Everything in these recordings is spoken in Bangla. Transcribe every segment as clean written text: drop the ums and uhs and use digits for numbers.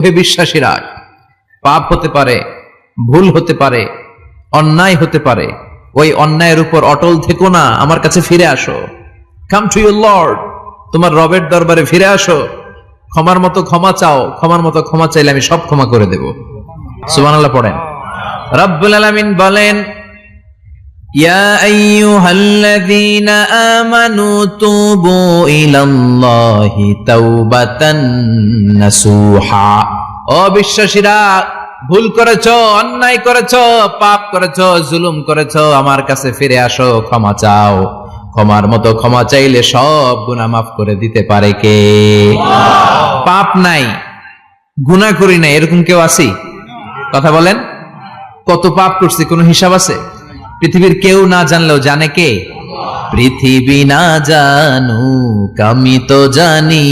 হে বিশ্বাসীরা, পাপ হতে পারে, ভুল হতে পারে, অন্যায় হতে পারে, ওই অন্যায়ের উপর অটল থেকো না, আমার কাছে ফিরে আসো। কাম টু ইউর লর্ড, তোমার রবের দরবারে ফিরে আসো, ক্ষমার মতো ক্ষমা চাও, ক্ষমার মতো ক্ষমা চাইলে আমি সব ক্ষমা করে দেব। সুবহানাল্লাহ পড়েন। রব্বুল আলামিন বলেন, ইয়া আইয়ুহাল্লাযীনা আমানু তুবু ইলাল্লাহি তাওবাতান নাসুহা। ও বিশ্বাসীরা, ভুল করেছো, অন্যায় করেছো, পাপ করেছো, জুলুম করেছো, আমার কাছে ফিরে আসো, ক্ষমা চাও। ক্ষমার মতো ক্ষমা চাইলে সব গুনাহ মাফ করে দিতে পারে কে? পাপ নাই, গুনাহ করি না, এরকম কেউ আছি? কথা বলেন। কত পাপ করছি, কোনো হিসাব আছে? পৃথিবীর কেউ না জানলেও জানে কে? পৃথিবী না জানুক আমি তো জানি,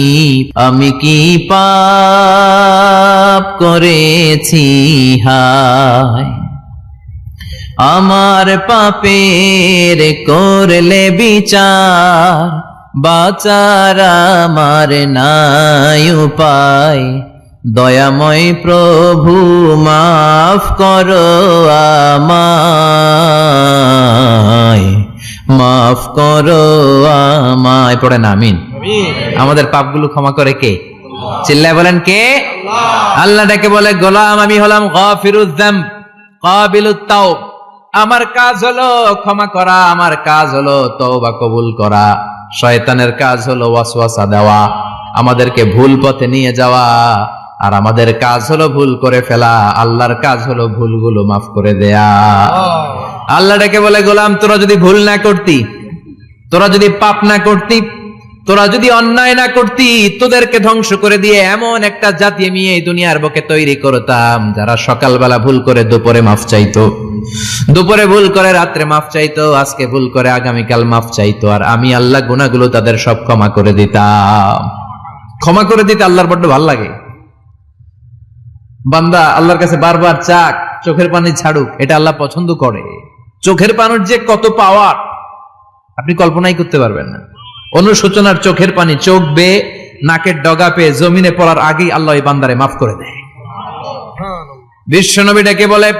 আমি কি পাপ করেছি হায়। আমার পাপের করলে বিচার, বাঁচার আমার নাই উপায়। দয়াময় প্রভু মাফ করো আমায়, মাফ করো আমায়। পড়েন আমিন। আমাদের পাপগুলো ক্ষমা করে কে? চিল্লায় বলেন কে? আল্লাহ ডেকে বলে, গোলাম আমি হলাম গাফিরুয যামব কাবিলুত তাওব। আমার কাজ হলো ক্ষমা করা, আমার কাজ হলো তওবা কবুল করা। শয়তানের কাজ হলো ওয়াসওয়াসা দেওয়া, আমাদেরকে ভুল পথে নিয়ে যাওয়া। আর আমাদের কাজ হলো ভুল করে ফেলা, আল্লাহর কাজ হলো ভুলগুলো মাফ করে দেয়া। আল্লাহ ডেকে বলে, গোলাম তোরা যদি ভুল না করতি, তোরা যদি পাপ না করতি, তোরা যদি অন্যায় না করতি, তোদেরকে ধ্বংস করে দিয়ে এমন একটা জাতি আমি এই দুনিয়ার বুকে তৈরি করতাম, যারা সকালবেলা ভুল করে দুপুরে মাফ চাইতো, দুপুরে ভুল করে রাত্রে মাফ চাইতো, আজকে ভুল করে আগামীকাল মাফ চাইতো। আর আমি আল্লাহ গুনাহগুলো তাদের সব ক্ষমা করে দিতাম। ক্ষমা করে দিতে আল্লাহর বড্ড ভালো লাগে। বান্দা আল্লাহর কাছে বারবার চাক, চোখের পানি ছাড়ুক, এটা আল্লাহ পছন্দ করে। চোখের পানির যে কত পাওয়ার আপনি কল্পনাই করতে পারবেন না। অনুশোচনার চোখের পানি চোখ বেয়ে নাকের ডগা পেয়ে জমিনে পড়ার আগেই আল্লাহ এই বান্দারে মাফ করে দেয়। বিশ্বনবী ডেকে বলে,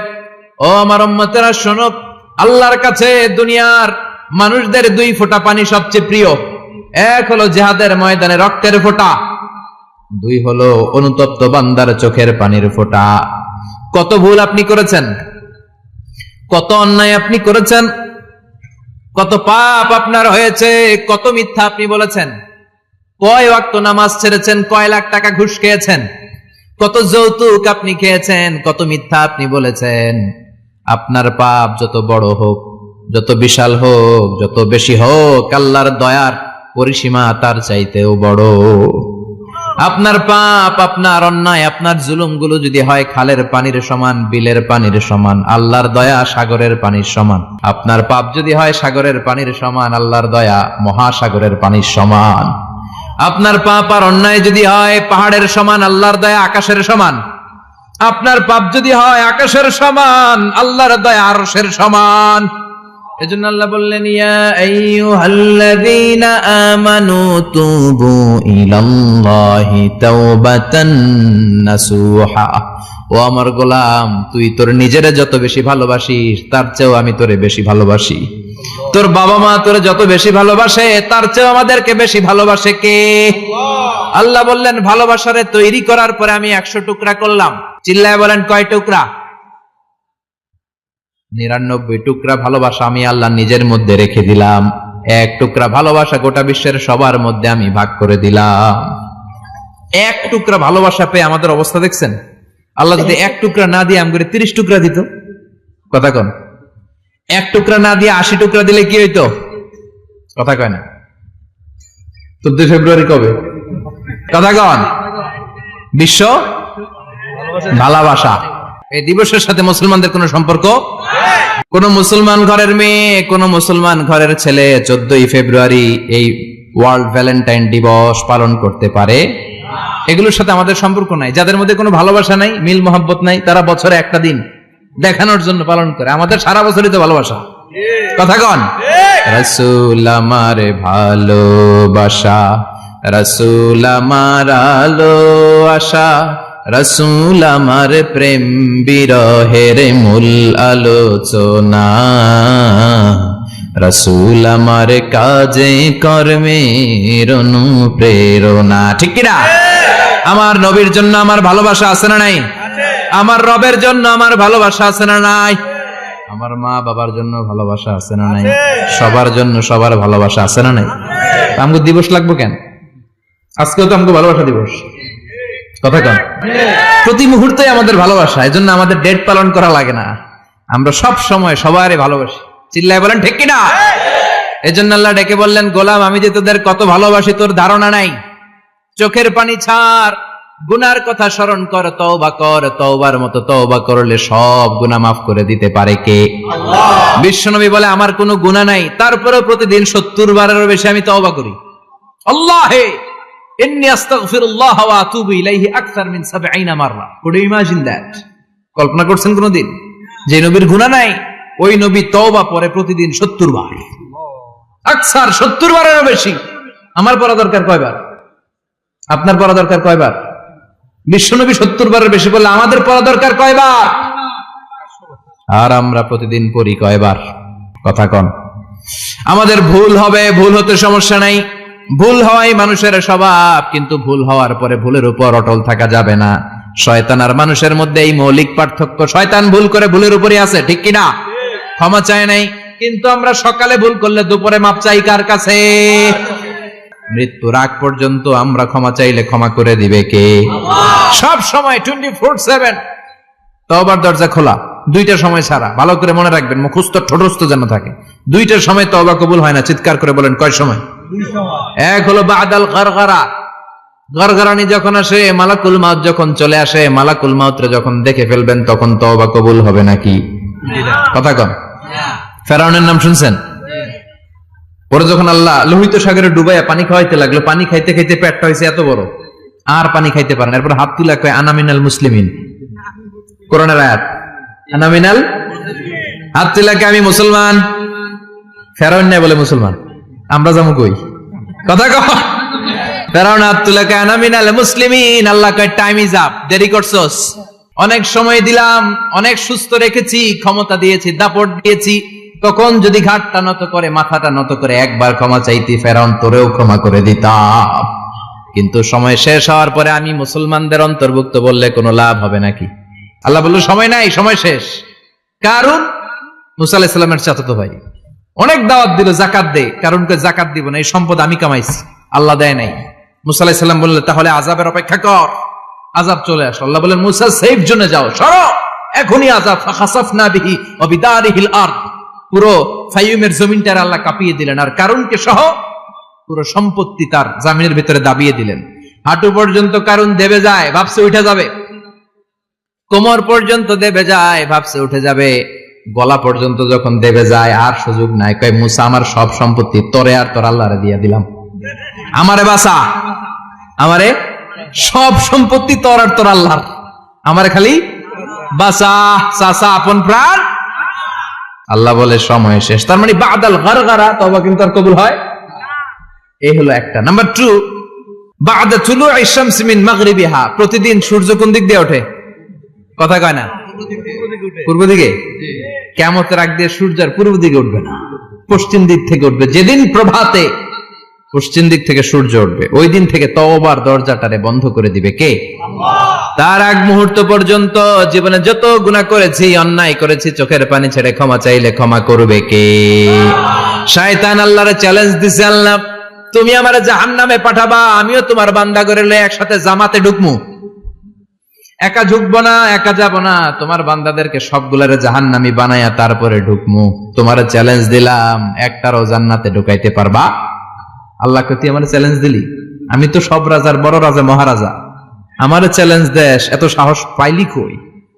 ও আমার উম্মতেরা শোনো, আল্লাহর কাছে দুনিয়ার মানুষদের দুই ফোঁটা পানি সবচেয়ে প্রিয়। এক হলো জিহাদের ময়দানে রক্তের ফোঁটা, দুই হলো অনুতপ্ত বান্দার চোখের পানির ফোঁটা। কত ভুল আপনি করেছেন, কত অন্যায় আপনি করেছেন, কত পাপ আপনার হয়েছে, কত মিথ্যা আপনি বলেছেন, কয় ওয়াক্ত নামাজ ছেড়েছেন, কয় লাখ টাকা ঘুষ খেয়েছেন, কত যৌতুক আপনি খেয়েছেন, কত মিথ্যা আপনি বলেছেন। আপনার পাপ যত বড় হোক, যত বিশাল হোক, যত বেশি হোক, আল্লাহর দয়ার পরিসীমা তার চাইতেও বড়। আপনার পাপ, আপনার অন্যায়, আপনার জুলুমগুলো যদি হয় খালের পানির সমান, বিলের পানির সমান, আল্লাহর দয়া সাগরের পানির সমান। আপনার পাপ যদি হয় সাগরের পানির সমান, আল্লাহর দয়া মহাসাগরের পানির সমান। আপনার পাপ আর অন্যায় যদি হয় পাহাড়ের সমান, আল্লাহর দয়া আকাশের সমান। আপনার পাপ যদি হয় আকাশের সমান, আল্লাহর দয়া আরশের সমান। এজন্য আল্লাহ বললেন, ইয়া আইয়ুহাল্লাযীনা আমানু তুবু ইলাল্লাহি তাওবাতান নাসুহা। ও আমার গোলাম, তুই তোর নিজেরে যত বেশি ভালোবাসিস, তার চেয়েও আমি তোরে বেশি ভালোবাসি। তোর বাবা মা তোরে যত বেশি ভালোবাসে, তার চেয়েও আমাদেরকে বেশি ভালোবাসে কে? আল্লাহ বললেন, ভালোবাসারে তৈরি করার পরে আমি 100 টুকরা করলাম। চিল্লায় বলেন, কয় টুকরা? 99 টুকরা ভালোবাসা আমি আল্লাহ নিজের মধ্যে রেখে দিলাম। 1 টুকরা ভালোবাসা গোটা বিশ্বের সবার মধ্যে আমি ভাগ করে দিলাম। 1 টুকরা ভালোবাসা পেয়ে আমাদের অবস্থা দেখছেন? আল্লাহ যদি 1 টুকরা না দিয়ে আমাকে 30 টুকরা দিত, কথা কন, 1 টুকরা না দিয়ে 80 টুকরা দিলে কি হইতো? কথা কয় না। 14 ফেব্রুয়ারি কবে? কথা কন। বিশ্ব ভালোবাসা এই দিবসের সাথে মুসলমানদের কোন সম্পর্ক? কোন মুসলমান ঘরের মেয়ে, কোন মুসলমান ঘরের ছেলে 14 ফেব্রুয়ারি এই ওয়ার্ল্ড ভ্যালেন্টাইন দিবস পালন করতে পারে? এগুলোর সাথে আমাদের সম্পর্ক নাই। যাদের মধ্যে কোনো ভালোবাসা নাই, মিল মোহাব্বত নাই, তারা বছরে একটা দিন দেখানোর জন্য পালন করে। আমাদের সারা বছরই তো ভালোবাসা। কথা কন। রাসূল আমার ভালোবাসা, রাসূল আমার আলো আশা, রাসূল আমার প্রেম বিরহের মূল আলোচনা, রাসূল আমার কাজে কর্মের অনুপ্রেরণা। ঠিক কিনা? আমার নবীর জন্য আমার ভালোবাসা আছে না নাই? আমার রবের জন্য আমার ভালোবাসা আছে না নাই? আমার মা বাবার জন্য ভালোবাসা আছে না নাই? সবার জন্য সবার ভালোবাসা আছে না নাই? আমগো দিবস লাগবো কেন? আজকেও তো আমগো ভালোবাসা দিবস, কথা কন। প্রতি মুহূর্তে আমাদের ভালোবাসা, এজন্য আমাদের ডেট পালন করা লাগে না। আমরা সব সময় সবারই ভালোবাসি। চিল্লায় বলেন ঠিক কিনা? এজন্য আল্লাহ ডেকে বললেন, গোলাম আমি যে তোদের কত ভালোবাসি তোর ধারণা নাই। চোখের পানি ছাড়, গুনার কথা স্মরণ কর, তওবা কর। তওবার মতো তওবা করলে সব গুনাহ মাফ করে দিতে পারে কে? আল্লাহ। বিশ্বনবী বলে আমার কোনো গুনাহ নাই, তারপরেও প্রতিদিন 70 বারেরও বেশি আমি তওবা করি। আল্লাহে ইন্নী আস্তাগফিরুল্লাহ ওয়া আতুবু ইলাইহি আকসার মিন 70 মাররা। Could you imagine that? কল্পনা করছেন কোনদিন যে নবীর গুনাহ নাই, ওই নবী তওবা পড়ে প্রতিদিন 70 বার, আকসার 70 বারেরও বেশি। আমার পড়া দরকার কয়বার? আপনার পড়া দরকার কয়বার? বিশ্বনবী 70 বারের বেশি বললে আমাদের পড়া দরকার কয়বার? আর আমরা প্রতিদিন পড়ি কয়বার? কথা কন। আমাদের ভুল হবে, ভুল হতে সমস্যা নাই, ভুল হওয়াই মানুষের স্বভাব, কিন্তু ভুল হওয়ার পরে ভুলের উপর অটল থাকা যাবে না। শয়তান আর মানুষের মধ্যে এই মৌলিক পার্থক্য। শয়তান ভুল করে ভুলের উপরই আছে, ঠিক কিনা? ক্ষমা চায় নাই, কিন্তু আমরা সকালে ভুল করলে দুপুরে মাপ চাই কার কাছে? মৃত্যুর আগ পর্যন্ত আমরা ক্ষমা চাইলে ক্ষমা করে দিবে কে? সব সময় 24/7 তওবার দরজা খোলা, দুইটার সময় ছাড়া। ভালো করে মনে রাখবেন, মুখস্থ ঠোঁটস্থ যেন থাকে। দুইটার সময় তওবা কবুল হয় না, চিৎকার করে বলেন কয় সময়? এক হলো বাদাল গারগারা, গারগারানি যখন আসে, মালাকুল মাউত যখন চলে আসে, মালাকুল মাউতরে যখন দেখে ফেলবেন তখন তওবা কবুল হবে নাকি? কথা কন। ফেরাউনের নাম শুনছেন? পরে যখন আল্লাহ লোহিত সাগরে ডুবাইয়া পানি খাওয়াইতে লাগলো, পানি খাইতে খাইতে পেটটা হয়েছে এত বড়, আর পানি খাইতে পারেন। এরপর হাত তুলে কয় আনা মিনাল মুসলিমিন। কোরআনের আয়াত, আনা মিনাল, হাত তুলে কয় আমি মুসলমান। ফেরাউন নাই বলে মুসলমান, আমরা যাবো কই? কথা কও। ফেরাউন হাত তুলে কয় আনা মিনাল মুসলিমিন। আল্লাহ কয় টাইম ইজ আপ, দেরি করছস। অনেক সময় দিলাম, অনেক সুস্থ রেখেছি, ক্ষমতা দিয়েছি, দাপট দিয়েছি, তখন যদি ঘাটটা নত করে, মাথাটা নত করে একবার ক্ষমা চাইতি, ফেরাউন তোরেও ক্ষমা করে দিতাম। কিন্তু সময় শেষ হওয়ার পরে আমি মুসলমানদের অন্তর্ভুক্ত বললে কোনো লাভ হবে নাকি? আল্লাহ বলল সময় নাই, সময় শেষ। কারণ মুসা আলাইহিস সালামের চাচাতো ভাই অনেক দাওয়াত দিল, জাকাত দে। কারণকে জাকাত দিব না, এই সম্পদ আমি কামাইছি, আল্লাহ দেয় নাই। মুসা আলাইহিস সালাম বললেন তাহলে আযাবের অপেক্ষা কর, আযাব চলে আসে। আল্লাহ বললেন মুসা সেফ জোনে যাও, সরো, এখনই আযাব। ফাখাসাফনা বিহি ওয়া বিদারিহিল আরদ, পুরো ফাইয়ুমের জমিনটার আল্লাহ কাঁপিয়ে দিলেন, আর কারুনকে সহ পুরো সম্পত্তি তার জামিনের ভিতরে দাবিয়ে দিলেন। হাঁটু পর্যন্ত কারুন দেবে যায়, ভাবছে উঠে যাবে। কোমর পর্যন্ত দেবে যায়, ভাবছে উঠে যাবে। গলা পর্যন্ত যখন দেবে যায়, আর সুযোগ নাই। কয় মুসা আমার সব সম্পত্তি তোরে আর তোর আল্লাহরে দিয়ে দিলাম, আমারে বাঁচা, আমারে সব সম্পত্তি তোর আর তোর আল্লাহর, আমারে খালি বাঁচা, চাচা আপন প্রাণ। আল্লাহ বলে সময় শেষ। তার মানে বাদাল গারগারা তওবা কিন্তু আর কবুল হয়? এই হলো একটা। নাম্বার 2, বাদা তুলুই শামসি মিন মাগরিবিহা, প্রতিদিন সূর্য কোন দিক দিয়ে ওঠে? কথা কয় না? পূর্ব দিকে। কিয়ামতের আগ দিয়ে সূর্য আর পূর্ব দিকে উঠবে না, পশ্চিম দিক থেকে উঠবে। যেদিন প্রভাতে পশ্চিম দিক থেকে সূর্য উঠবে, ওই দিন থেকে তওবার দরজাটারে বন্ধ করে দিবে কে? আল্লাহ। তার আগ মুহূর্ত পর্যন্ত জীবনে যত গুনাহ করেছি, অন্যায় করেছি, চোখের পানি ছেড়ে ক্ষমা চাইলে ক্ষমা করবে কে? শয়তান আল্লাহরে চ্যালেঞ্জ দিছে, আল্লাহ তুমি আমারে জাহান্নামে পাঠাবা, আমিও তোমার বান্দা করে লয়ে একসাথে জামাতে ঢুকমু। একা ঢুকবো না, একা যাব না, তোমার বান্দাদেরকে সবগুলারে জাহান্নামী বানায়া তারপরে ঢুকমু। তোমারে চ্যালেঞ্জ দিলাম, একটারও জান্নাতে ঢুকাইতে পারবা? আল্লাহকে তুই আমার চ্যালেঞ্জ দিলি, আমি তো সব রাজার বড় রাজা, মহারাজা, আমার চ্যালেঞ্জ দেশ, এত সাহস পাইলি কই?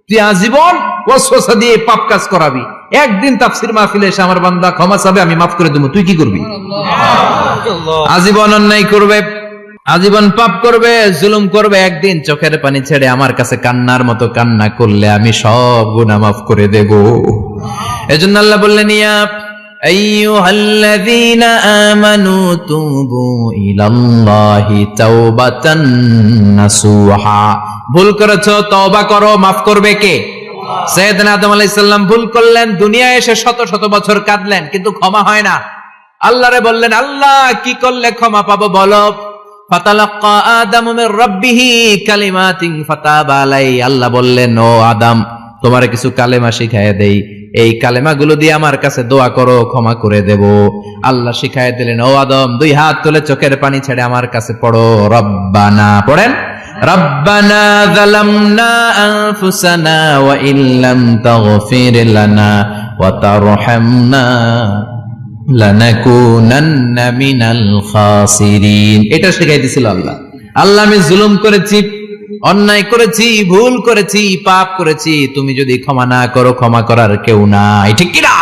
তুই আজীবন ওয়াসওয়াসা দিয়ে পাপ কাজ করাবি, একদিন তাফসীর মাহফিলে এসে আমার বান্দা ক্ষমা চাবে, আমি মাফ করে দেব, তুই কি করবি? আজীবন অন্যায় করবে, আজীবন পাপ করবে, জুলুম করবে, একদিন চোখের পানি ছেড়ে আমার কাছে কান্নার মতো কান্না করলে আমি সব গুনাহ মাফ করে দেব। এজন্য আল্লাহ বললেন ইয়া আইয়ুহাল্লাযীনা আমানু তুবু ইলাল্লাহি তাওবাতান নাসুহা, ভুল করেছো, তওবা করো, মাফ করবে কে? সাইয়েদনা আদম আলাইহিস সালাম ভুল করলেন, দুনিয়ায় এসে শত শত বছর কাঁদলেন, কিন্তু ক্ষমা হয় না। আল্লাহরে বললেন, আল্লাহ কি করলে ক্ষমা পাবো বলো? ফাতালাক্কা আদামু মির রাব্বিহি কালিমাতিন ফাতাবা আলাইহি। আল্লাহ বললেন, ও আদম, তোমারে কিছু কালেমা শিখাইয়া দেই, এই কালেমাগুলো দিয়ে আমার কাছে দোয়া করো, ক্ষমা করে দেব। আল্লাহ শিখাইয়া দিলেন, ও আদম, দুই হাত তুলে চোখের পানি ছেড়ে আমার কাছে পড়ো, রব্বানা, পড়েন, রব্বানা যালামনা আনফুসানা ওয়া ইল্লাম তাগফির লানা ওয়া তারহামনা লানাকুনান্না মিনাল খাসিরিন। এটা শিখাই দিয়েছিল আল্লাহ। আল্লাহ, আমি জুলুম করেছি, অন্যায় করেছি, ভুল করেছি, পাপ করেছি, তুমি যদি ক্ষমা না করো, ক্ষমা করার কেউ নাই, ঠিক কি না?